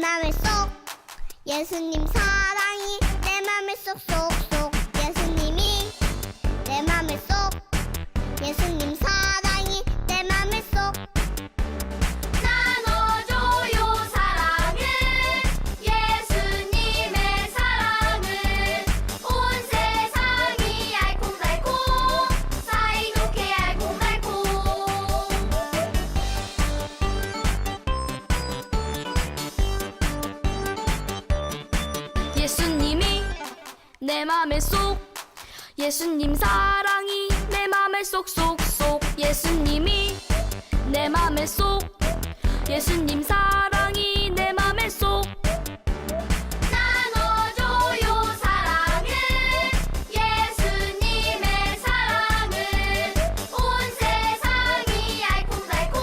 맘에 쏙 예수님 사랑이 내 맘에 쏙쏙쏙 예수님이 내 맘에 쏙 예수님 사랑이 내 맘에 쏙 나눠줘요 사랑을 예수님의 사랑을 온 세상이 알콩달콩 사이좋게 알콩달콩 예수님이 내 맘에 쏙 예수님 사랑이 내 맘에 쏙쏙쏙 예수님이 내 맘에 쏙 예수님 사랑이 내 맘에 쏙 나눠줘요 사랑을 예수님의 사랑을 온 세상이 알콩달콩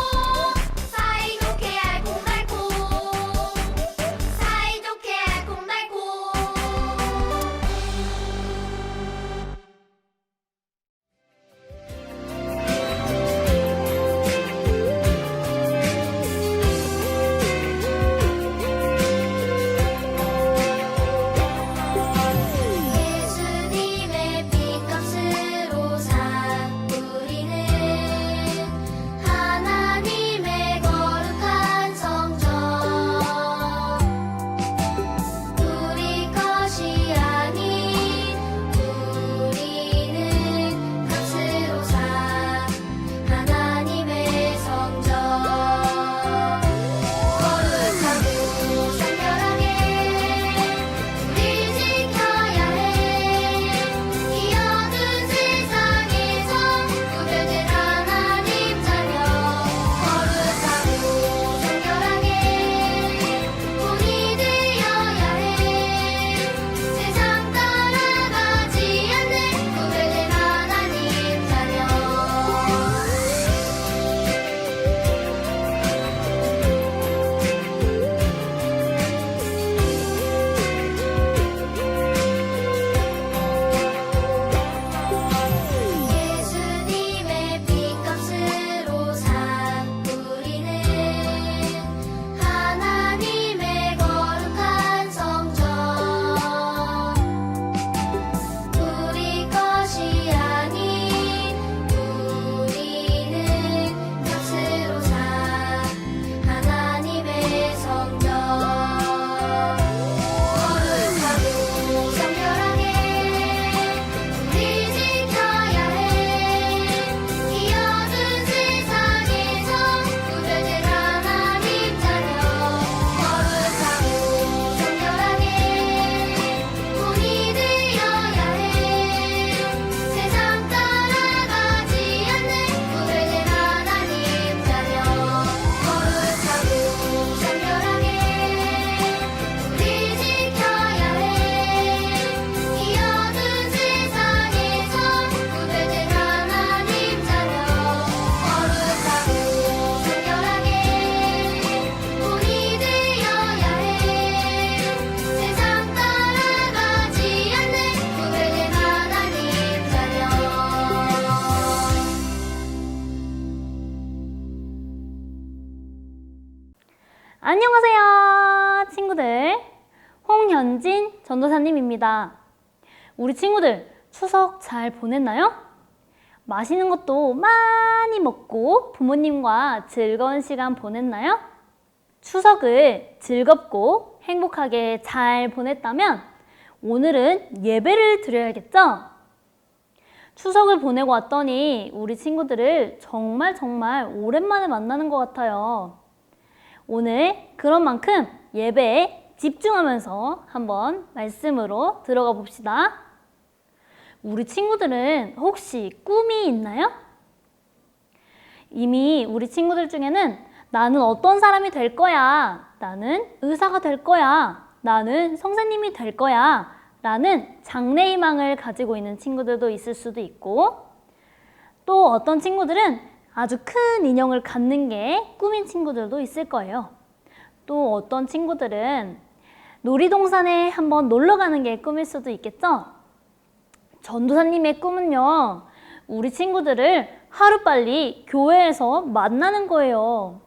사이좋게 알콩달콩 사이좋게 알콩달콩 예수님의 피값으로 산 우리는 하나님의 거룩한 성전 우리 것이 아닌 우리는 값으로 산 하나님의 성전 거룩하고 선결하게 우리 지켜야 해 이 어두운 세상에서 구별된 하나님 자녀 거룩하고 선결하게 본이 되어야 해 세상 따라가지 않는 구별된 하나님 자녀 예수님의 피값으로 산 우리는 하나님의 거룩한 성전 우리 것이 아닌 우리는 값으로 산 하나님의 성전 거룩하고 성결하게 우리 지켜야 해이 어두운 세상에서 구별된 하나님 자녀 거룩하고 성결하게 본이 되어야 해 세상 따라가지 않는 구별된 하나님 자녀 거룩하고 성결하게 우리 지켜야 해이 어두운 세상에서 구별된 하나님 자녀 거룩하고 성결하게 본이 되어야 해 세상 따라가지 않는 구별된 하나님 자녀 안녕하세요, 친구들. 홍현진 전도사님입니다. 우리 친구들 추석 잘 보냈나요? 맛있는 것도 많이 먹고 부모님과 즐거운 시간 보냈나요? 추석을 즐겁고 행복하게 잘 보냈다면 오늘은 예배를 드려야겠죠? 추석을 보내고 왔더니 우리 친구들을 정말 오랜만에 만나는 것 같아요. 오늘 그런 만큼 예배에 집중하면서 한번 말씀으로 들어가 봅시다. 우리 친구들은 혹시 꿈이 있나요? 이미 우리 친구들 중에는 나는 어떤 사람이 될 거야, 나는 의사가 될 거야, 나는 선생님이 될 거야 라는 장래희망을 가지고 있는 친구들도 있을 수도 있고, 또 어떤 친구들은 아주 큰 인형을 갖는 게 꿈인 친구들도 있을 거예요. 또 어떤 친구들은 놀이동산에 한번 놀러 가는 게 꿈일 수도 있겠죠? 전도사님의 꿈은요, 우리 친구들을 하루빨리 교회에서 만나는 거예요.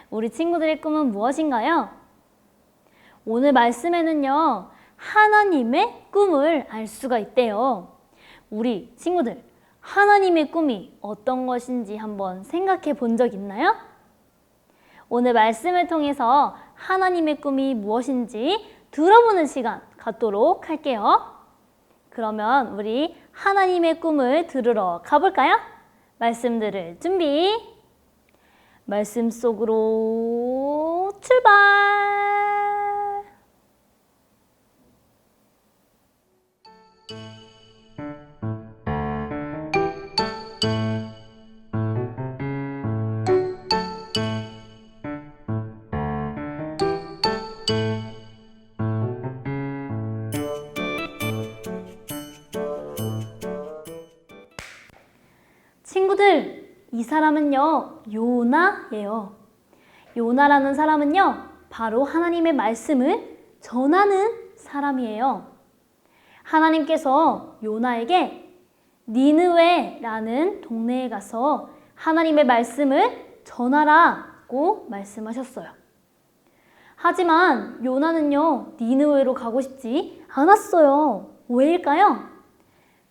우리 친구들의 꿈은 무엇인가요? 오늘 말씀에는요, 하나님의 꿈을 알 수가 있대요. 우리 친구들, 하나님의 꿈이 어떤 것인지 한번 생각해 본 적 있나요? 오늘 말씀을 통해서 하나님의 꿈이 무엇인지 들어보는 시간 갖도록 할게요. 그러면 우리 하나님의 꿈을 들으러 가볼까요? 말씀 들을 준비. 말씀 속으로 출발! 친구들, 이 사람은요, 요나예요. 요나라는 사람은요, 바로 하나님의 말씀을 전하는 사람이에요. 하나님께서 요나에게 니느웨라는 동네에 가서 하나님의 말씀을 전하라고 말씀하셨어요. 하지만 요나는요, 니느웨로 가고 싶지 않았어요. 왜일까요?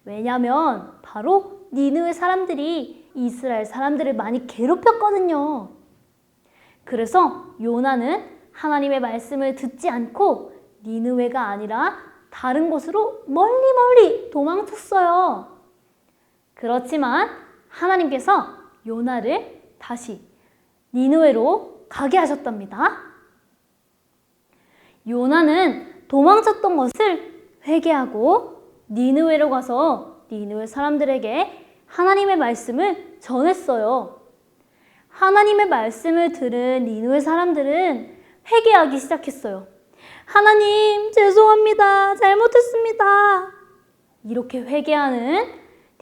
왜냐면 바로 니느웨 사람들이 이스라엘 사람들을 많이 괴롭혔거든요. 그래서 요나는 하나님의 말씀을 듣지 않고 니느웨가 아니라 다른 곳으로 멀리 도망쳤어요. 그렇지만 하나님께서 요나를 다시 니느웨로 가게 하셨답니다. 요나는 도망쳤던 것을 회개하고 니느웨로 가서 니느웨 사람들에게 하나님의 말씀을 전했어요. 하나님의 말씀을 들은 니느웨 사람들은 회개하기 시작했어요. 하나님, 죄송합니다. 잘못했습니다. 이렇게 회개하는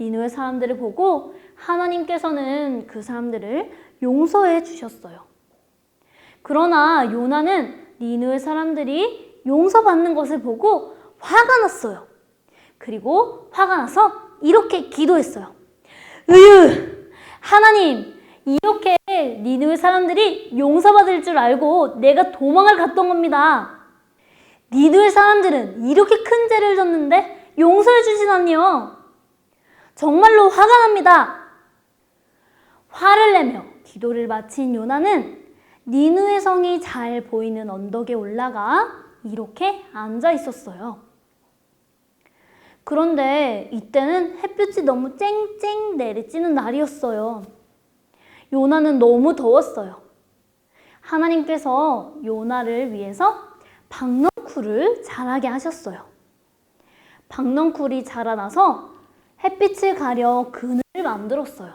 니느웨 사람들을 보고 하나님께서는 그 사람들을 용서해 주셨어요. 그러나 요나는 니느웨 사람들이 용서받는 것을 보고 화가 났어요. 그리고 화가 나서 이렇게 기도했어요. 하나님, 이렇게 니느웨 사람들이 용서받을 줄 알고 내가 도망을 갔던 겁니다. 니느웨 사람들은 이렇게 큰 죄를 졌는데 용서해 주시다니요. 정말로 화가 납니다. 화를 내며 기도를 마친 요나는 니느웨 성이 잘 보이는 언덕에 올라가 이렇게 앉아 있었어요. 그런데 이때는 햇빛이 너무 쨍쨍 내리쬐는 날이었어요. 요나는 너무 더웠어요. 하나님께서 요나를 위해서 박넝쿨을 자라게 하셨어요. 박넝쿨이 자라나서 햇빛을 가려 그늘을 만들었어요.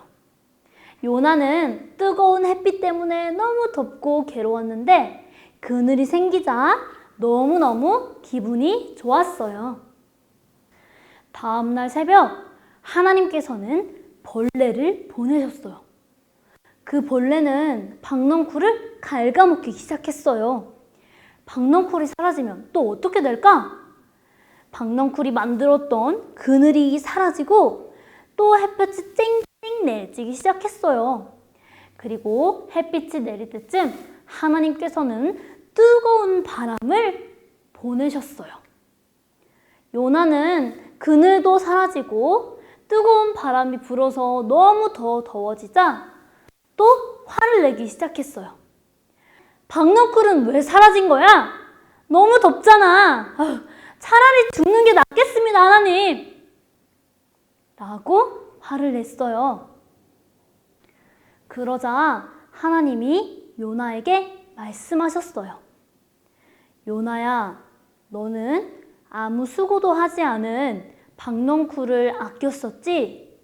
요나는 뜨거운 햇빛 때문에 너무 덥고 괴로웠는데 그늘이 생기자 너무너무 기분이 좋았어요. 다음날 새벽 하나님께서는 벌레를 보내셨어요. 그 벌레는 박넝쿨을 갉아먹기 시작했어요. 박넝쿨이 사라지면 또 어떻게 될까? 박넝쿨이 만들었던 그늘이 사라지고 또 햇볕이 쨍쨍 내리쬐기 시작했어요. 그리고 햇빛이 내릴 때쯤 하나님께서는 뜨거운 바람을 보내셨어요. 요나는 그늘도 사라지고 뜨거운 바람이 불어서 너무 더 더워지자 또 화를 내기 시작했어요. 박넝쿨은 왜 사라진 거야? 너무 덥잖아. 차라리 죽는 게 낫겠습니다, 하나님. 라고 화를 냈어요. 그러자 하나님이 요나에게 말씀하셨어요. 요나야, 너는 아무 수고도 하지 않은 박넝쿨을 아꼈었지?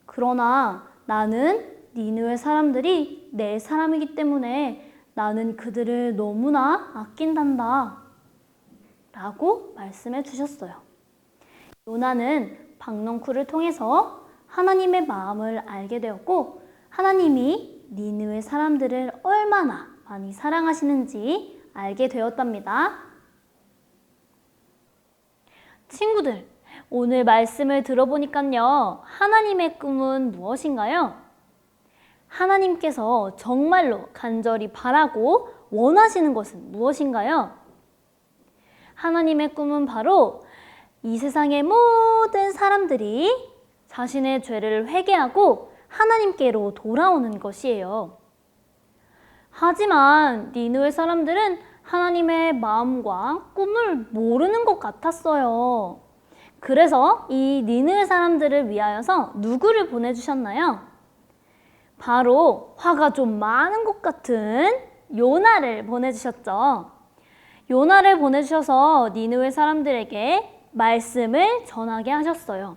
그러나 나는 니느웨 사람들이 내 사람이기 때문에 나는 그들을 너무나 아낀단다. 라고 말씀해 주셨어요. 요나는 박넝쿨을 통해서 하나님의 마음을 알게 되었고 하나님이 니느웨 사람들을 얼마나 많이 사랑하시는지 알게 되었답니다. 친구들, 오늘 말씀을 들어보니까요, 하나님의 꿈은 무엇인가요? 하나님께서 정말로 간절히 바라고 원하시는 것은 무엇인가요? 하나님의 꿈은 바로 이 세상의 모든 사람들이 자신의 죄를 회개하고 하나님께로 돌아오는 것이에요. 하지만 니느웨 사람들은 하나님의 마음과 꿈을 모르는 것 같았어요. 그래서 이 니느웨 사람들을 위하여서 누구를 보내주셨나요? 바로 화가 좀 많은 것 같은 요나를 보내주셨죠. 요나를 보내주셔서 니느웨 사람들에게 말씀을 전하게 하셨어요.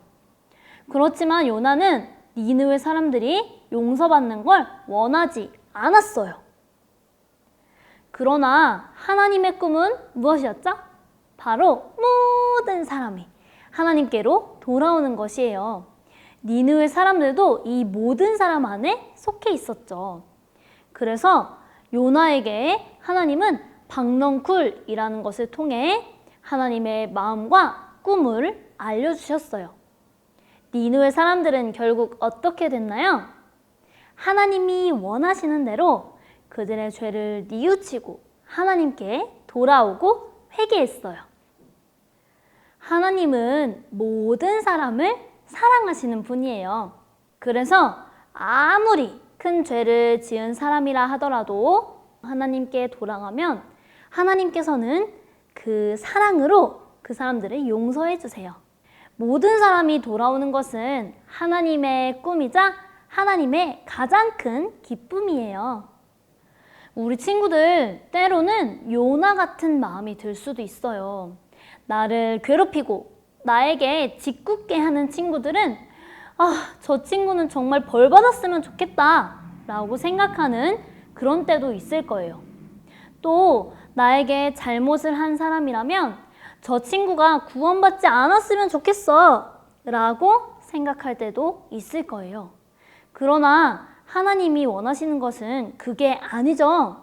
그렇지만 요나는 니느웨 사람들이 용서받는 걸 원하지 않았어요. 그러나 하나님의 꿈은 무엇이었죠? 바로 모든 사람이 하나님께로 돌아오는 것이에요. 니느웨 사람들도 이 모든 사람 안에 속해 있었죠. 그래서 요나에게 하나님은 박넝쿨이라는 것을 통해 하나님의 마음과 꿈을 알려주셨어요. 니느웨 사람들은 결국 어떻게 됐나요? 하나님이 원하시는 대로 그들의 죄를 뉘우치고 하나님께 돌아오고 회개했어요. 하나님은 모든 사람을 사랑하시는 분이에요. 그래서 아무리 큰 죄를 지은 사람이라 하더라도 하나님께 돌아가면 하나님께서는 그 사랑으로 그 사람들을 용서해 주세요. 모든 사람이 돌아오는 것은 하나님의 꿈이자 하나님의 가장 큰 기쁨이에요. 우리 친구들 때로는 요나 같은 마음이 들 수도 있어요. 나를 괴롭히고 나에게 짓궂게 하는 친구들은 저 친구는 정말 벌 받았으면 좋겠다 라고 생각하는 그런 때도 있을 거예요. 또 나에게 잘못을 한 사람이라면 저 친구가 구원받지 않았으면 좋겠어 라고 생각할 때도 있을 거예요. 그러나 하나님이 원하시는 것은 그게 아니죠.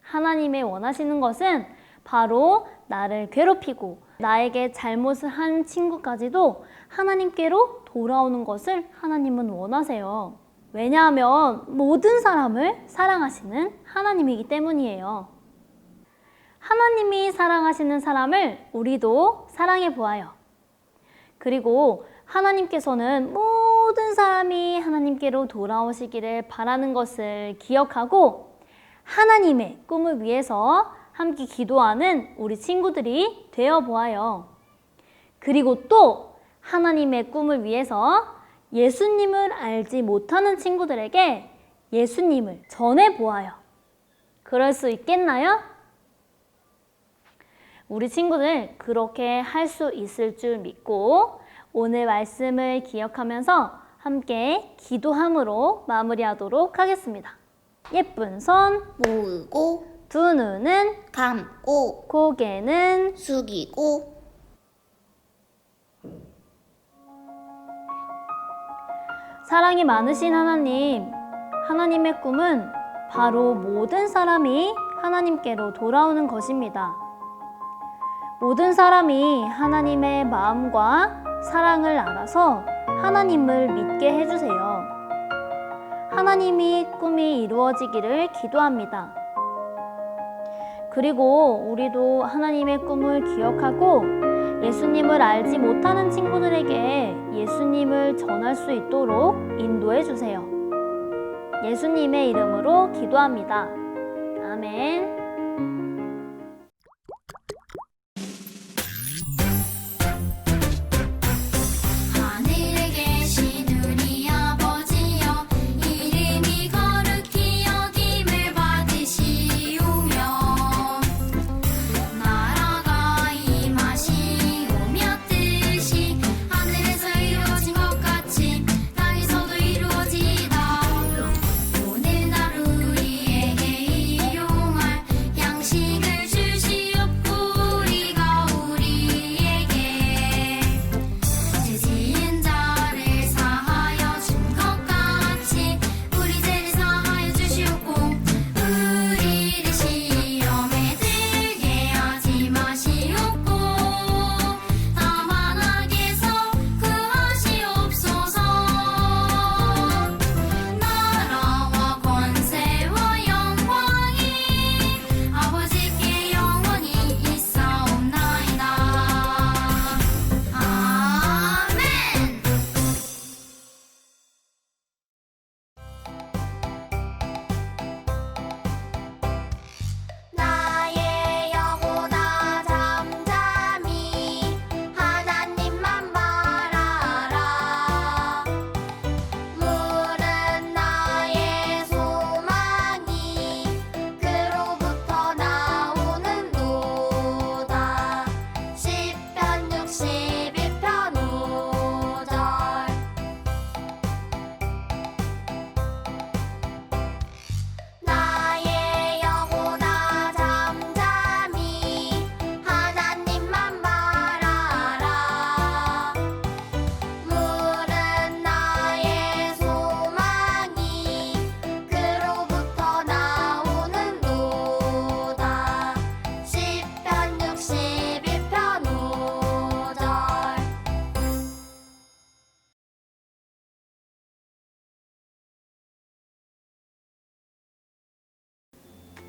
하나님의 원하시는 것은 바로 나를 괴롭히고 나에게 잘못을 한 친구까지도 하나님께로 돌아오는 것을 하나님은 원하세요. 왜냐하면 모든 사람을 사랑하시는 하나님이기 때문이에요. 하나님이 사랑하시는 사람을 우리도 사랑해 보아요. 그리고 하나님께서는 모든 사람이 하나님께로 돌아오시기를 바라는 것을 기억하고 하나님의 꿈을 위해서 함께 기도하는 우리 친구들이 되어 보아요. 그리고 또 하나님의 꿈을 위해서 예수님을 알지 못하는 친구들에게 예수님을 전해 보아요. 그럴 수 있겠나요? 우리 친구들 그렇게 할 수 있을 줄 믿고 오늘 말씀을 기억하면서 함께 기도함으로 마무리하도록 하겠습니다. 예쁜 손 모으고 두 눈은 감고 고개는 숙이고 사랑이 많으신 하나님, 하나님의 꿈은 바로 모든 사람이 하나님께로 돌아오는 것입니다. 모든 사람이 하나님의 마음과 사랑을 알아서 하나님을 믿게 해주세요. 하나님이 꿈이 이루어지기를 기도합니다. 그리고 우리도 하나님의 꿈을 기억하고 예수님을 알지 못하는 친구들에게 예수님을 전할 수 있도록 인도해 주세요. 예수님의 이름으로 기도합니다. 아멘. 하늘에 계신 우리 아버지여 이름이 거룩히 여김을 받으시오며 나라가 임하시오며 뜻이 하늘에서 이루어진 것 같이 땅에서도 이루어지이다. 오늘 하루 우리에게 일용할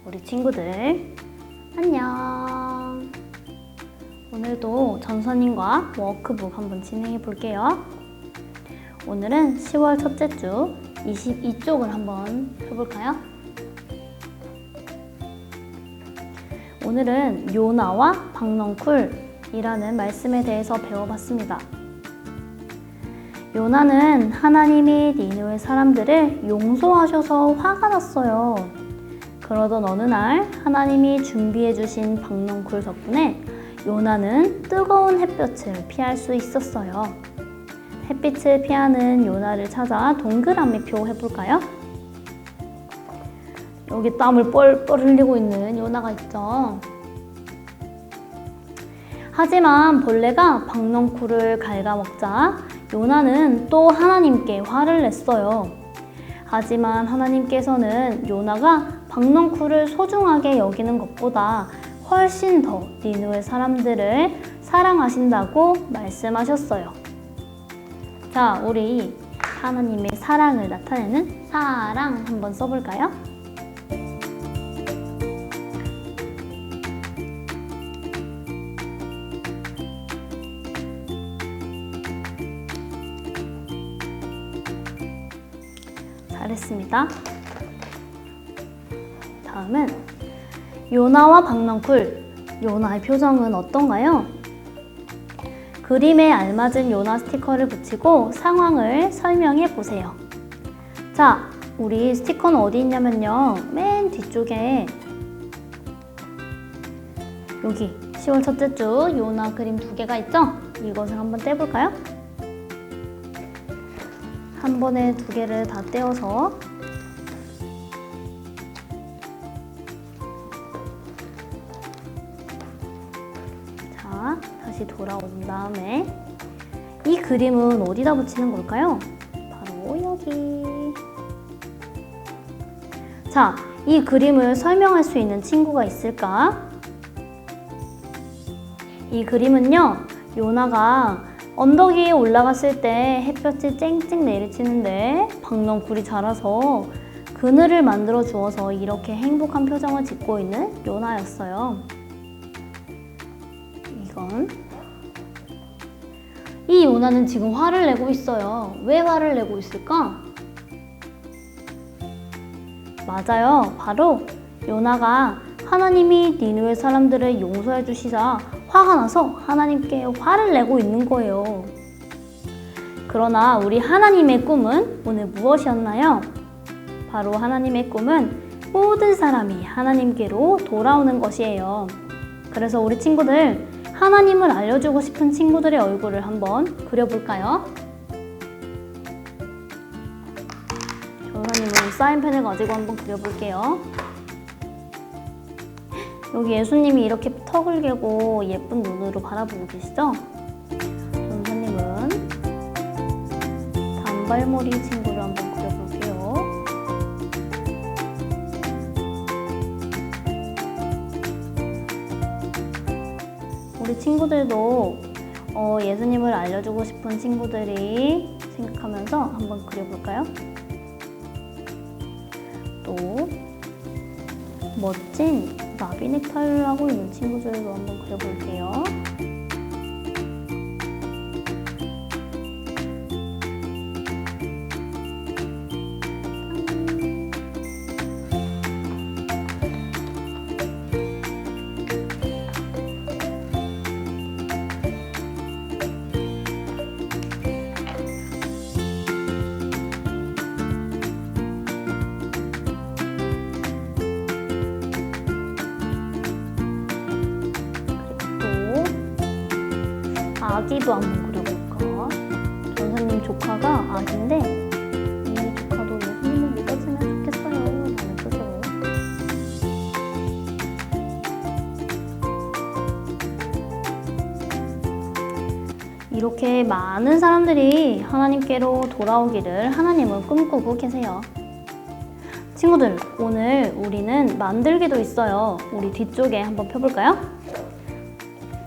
우리 친구들 안녕. 오늘도 전선님과 워크북 한번 진행해 볼게요. 오늘은 10월 첫째 주 22쪽을 한번 펴볼까요? 오늘은 요나와 박넝쿨이라는 말씀에 대해서 배워봤습니다. 요나는 하나님이 니느웨 사람들을 용서하셔서 화가 났어요. 그러던 어느 날 하나님이 준비해 주신 박넝쿨 덕분에 요나는 뜨거운 햇볕을 피할 수 있었어요. 햇빛을 피하는 요나를 찾아 동그라미표 해볼까요? 여기 땀을 뻘뻘 흘리고 있는 요나가 있죠. 하지만 벌레가 박넝쿨을 갉아먹자 요나는 또 하나님께 화를 냈어요. 하지만 하나님께서는 요나가 박넝쿨을 소중하게 여기는 것보다 훨씬 더 니느웨 사람들을 사랑하신다고 말씀하셨어요. 자, 우리 하나님의 사랑을 나타내는 사랑 한번 써볼까요? 잘했습니다. 다음은 요나와 박넝쿨. 요나의 표정은 어떤가요? 그림에 알맞은 요나 스티커를 붙이고 상황을 설명해 보세요. 자, 우리 스티커는 어디 있냐면요. 맨 뒤쪽에 여기 10월 첫째 주 요나 그림 2개가 있죠? 이것을 한번 떼볼까요? 한 번에 2개를 다 떼어서 자, 다시 돌아온 다음에 이 그림은 어디다 붙이는 걸까요? 바로 여기. 자, 이 그림을 설명할 수 있는 친구가 있을까? 이 그림은요, 요나가 언덕 위에 올라갔을 때 햇볕이 쨍쨍 내리치는데 박넝쿨이 자라서 그늘을 만들어 주어서 이렇게 행복한 표정을 짓고 있는 요나였어요. 이 요나는 지금 화를 내고 있어요. 왜 화를 내고 있을까? 맞아요. 바로 요나가 하나님이 니느웨 사람들을 용서해 주시자 화가 나서 하나님께 화를 내고 있는 거예요. 그러나 우리 하나님의 꿈은 오늘 무엇이었나요? 바로 하나님의 꿈은 모든 사람이 하나님께로 돌아오는 것이에요. 그래서 우리 친구들, 하나님을 알려주고 싶은 친구들의 얼굴을 한번 그려볼까요? 전사님은 사인펜을 가지고 한번 그려볼게요. 여기 예수님이 이렇게 턱을 개고 예쁜 눈으로 바라보고 계시죠? 전사님은 단발머리 친구를 한번 그려볼게요. 우리 친구들도 예수님을 알려주고 싶은 친구들이 생각하면서 한번 그려볼까요? 또 멋진 나비 넥타이를 하고 있는 친구들도 한번 그려볼게요. 아기도 한번 그려볼까? 전사님 조카가 아기인데 이 조카도 예수님을 믿었으면 좋겠어요 라는 뜻으로 이렇게 많은 사람들이 하나님께로 돌아오기를 하나님은 꿈꾸고 계세요. 친구들, 오늘 우리는 만들기도 있어요. 우리 뒤쪽에 한번 펴볼까요?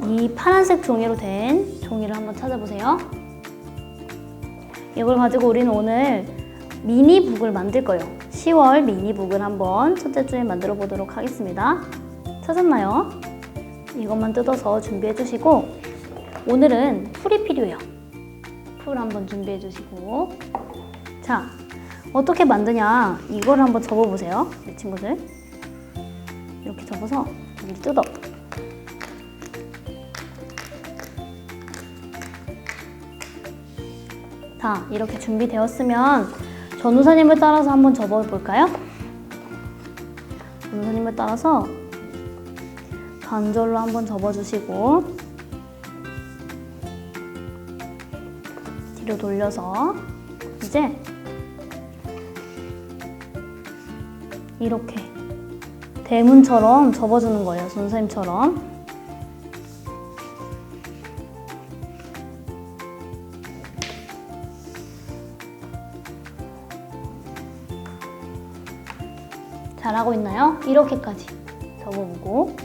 이 파란색 종이로 된 종이를 한번 찾아보세요. 이걸 가지고 우리는 오늘 미니북을 만들 거예요. 10월 미니북을 한번 첫째 주에 만들어 보도록 하겠습니다. 찾았나요? 이것만 뜯어서 준비해 주시고 오늘은 풀이 필요해요. 풀 한번 준비해 주시고 자, 어떻게 만드냐 이걸 한번 접어보세요. 내 친구들 이렇게 접어서 여기를 뜯어. 자, 이렇게 준비되었으면 전우사님을 따라서 한번 접어볼까요? 전우사님을 따라서 반절로 한번 접어주시고 뒤로 돌려서 이제 이렇게 대문처럼 접어주는 거예요. 전우사님처럼. 잘하고 있나요? 이렇게까지 접어보고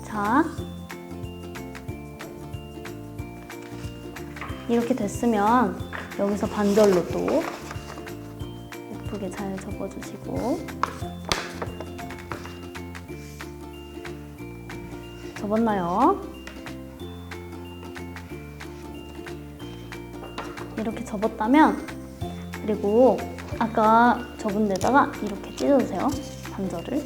자, 이렇게 됐으면 여기서 반절로 또 예쁘게 잘 접어주시고 접었나요? 이렇게 접었다면 그리고 아까 접은 데다가 이렇게 찢어주세요. 반절을.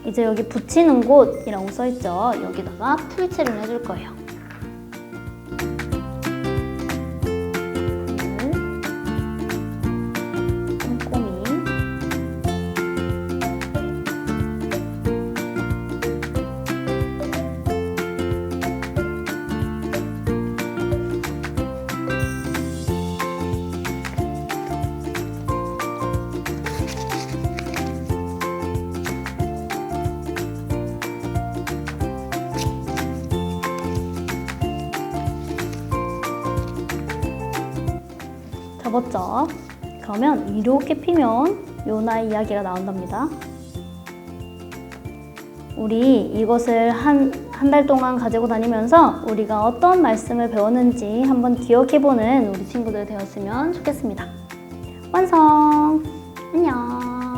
이제 여기 붙이는 곳이라고 써있죠. 여기다가 풀칠을 해줄 거예요. 꼼꼼히. 접었죠? 그러면 이렇게 피면 요나의 이야기가 나온답니다. 우리 이것을 한 달 동안 가지고 다니면서 우리가 어떤 말씀을 배웠는지 한번 기억해보는 우리 친구들 되었으면 좋겠습니다. 완성! 안녕!